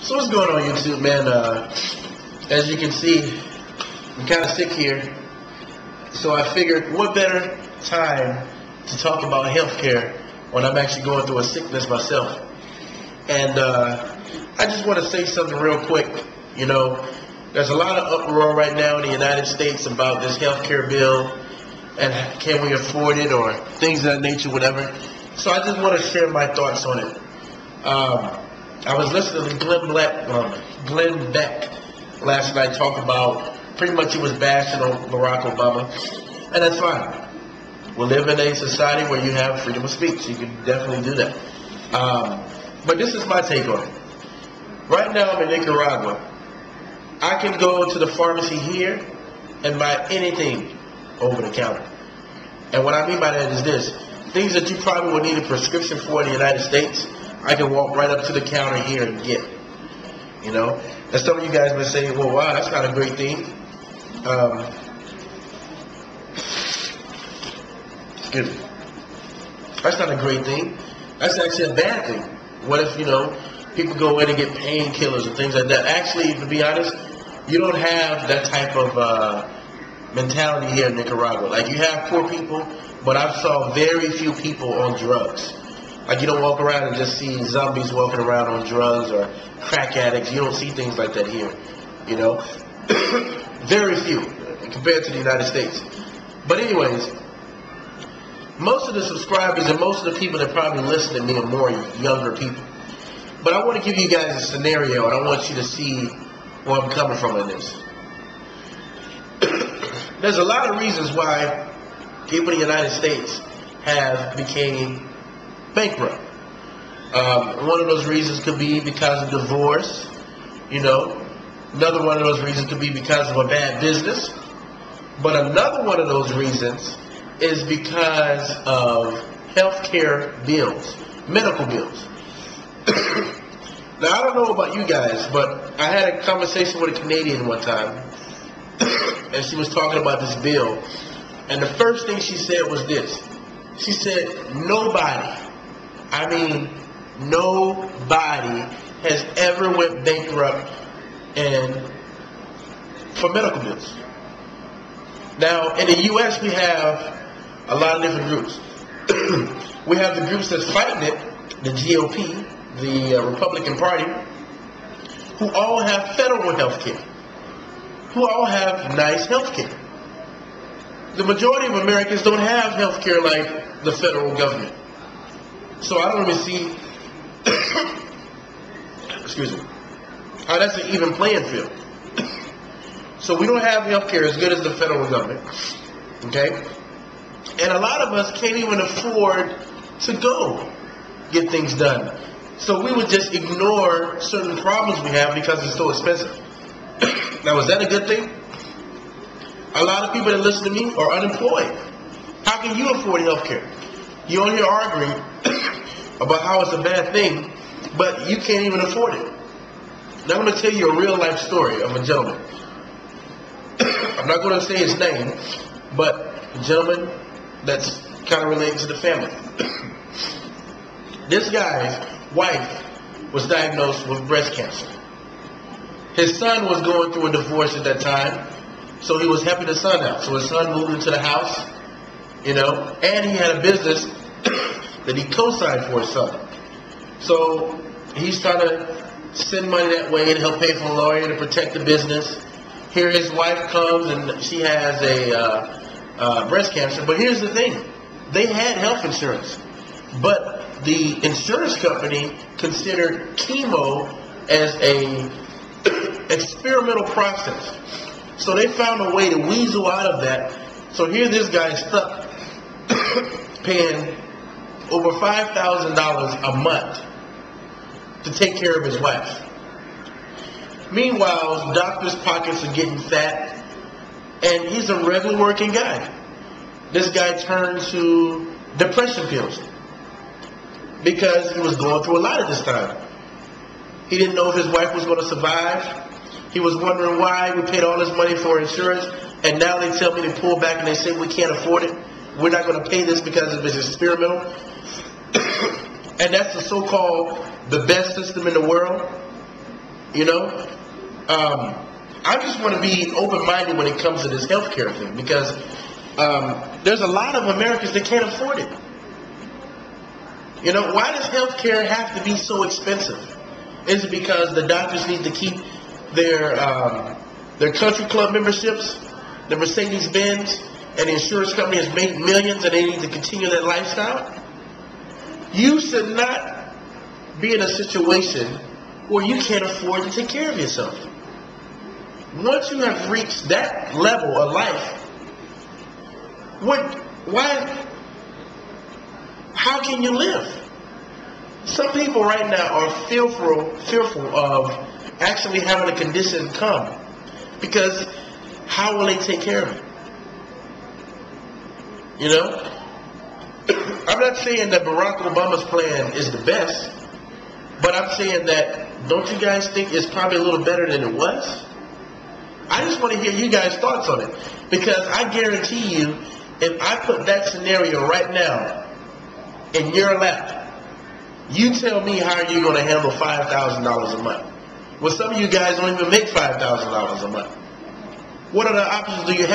So what's going on, YouTube, man? As you can see, I'm kind of sick here. So I figured, what better time to talk about healthcare when I'm actually going through a sickness myself. And I just want to say something real quick. You know, there's a lot of uproar right now in the United States about this healthcare bill and can we afford it or things of that nature, whatever. So I just want to share my thoughts on it. I was listening to Glenn Beck last night talk about, pretty much he was bashing on Barack Obama, and that's fine. We live in a society where you have freedom of speech. You can definitely do that. But this is my take on it. Right now I'm in Nicaragua. I can go to the pharmacy here and buy anything over the counter. And what I mean by that is this. Things that you probably would need a prescription for in the United States, I can walk right up to the counter here and get. You know? And some of you guys may say, well, wow, that's not a great thing. Excuse me. That's not a great thing. That's actually a bad thing. What if, you know, people go in and get painkillers and things like that? Actually, to be honest, you don't have that type of mentality here in Nicaragua. Like, you have poor people, but I've saw very few people on drugs. Like, you don't walk around and just see zombies walking around on drugs or crack addicts. You don't see things like that here, you know. Very few compared to the United States. But anyways, most of the subscribers and most of the people that probably listen to me are more younger people. But I want to give you guys a scenario, and I want you to see where I'm coming from in this. There's a lot of reasons why people in the United States have became bankrupt. One of those reasons could be because of divorce, you know. Another one of those reasons could be because of a bad business. But another one of those reasons is because of healthcare bills, medical bills. Now, I don't know about you guys, but I had a conversation with a Canadian one time, and she was talking about this bill, and the first thing she said was this. She said, nobody, I mean nobody, has ever went bankrupt for medical bills. Now, in the U.S., we have a lot of different groups. We have the groups that's fighting it, the GOP, the Republican Party, who all have federal health care, who all have nice health care. The majority of Americans don't have health care like the federal government. So I don't even see, excuse me, how that's an even playing field. So we don't have health care as good as the federal government, okay? And a lot of us can't even afford to go get things done. So we would just ignore certain problems we have because it's so expensive. Now, is that a good thing? A lot of people that listen to me are unemployed. How can you afford health care? You're on here arguing about how it's a bad thing, but you can't even afford it. Now I'm going to tell you a real life story of a gentleman. I'm not going to say his name, but a gentleman that's kind of related to the family. This guy's wife was diagnosed with breast cancer. His son was going through a divorce at that time, so he was helping his son out. So his son moved into the house, you know, and he had a business that he co-signed for his son. So he's trying to send money that way to help pay for a lawyer to protect the business. Here his wife comes and she has a breast cancer. But here's the thing. They had health insurance. But the insurance company considered chemo as a experimental process. So they found a way to weasel out of that. So here this guy is stuck paying over $5,000 a month to take care of his wife. Meanwhile, doctors' pockets are getting fat, and he's a regular working guy. This guy turned to depression pills because he was going through a lot at this time. He didn't know if his wife was going to survive. He was wondering why we paid all this money for insurance, and now they tell me to pull back and they say we can't afford it. We're not going to pay this because it was experimental. And that's the so-called the best system in the world. You know, I just want to be open-minded when it comes to this healthcare thing, because there's a lot of Americans that can't afford it. You know, why does healthcare have to be so expensive? Is it because the doctors need to keep their country club memberships, the Mercedes-Benz, and the insurance company has made millions and they need to continue that lifestyle? You should not be in a situation where you can't afford to take care of yourself. Once you have reached that level of life, how can you live? Some people right now are fearful of actually having a condition come, because how will they take care of it? You know? I'm not saying that Barack Obama's plan is the best, but I'm saying that, don't you guys think it's probably a little better than it was? I just want to hear you guys' thoughts on it, because I guarantee you, if I put that scenario right now in your lap, you tell me how you're going to handle $5,000 a month. Well, some of you guys don't even make $5,000 a month. What other options do you have?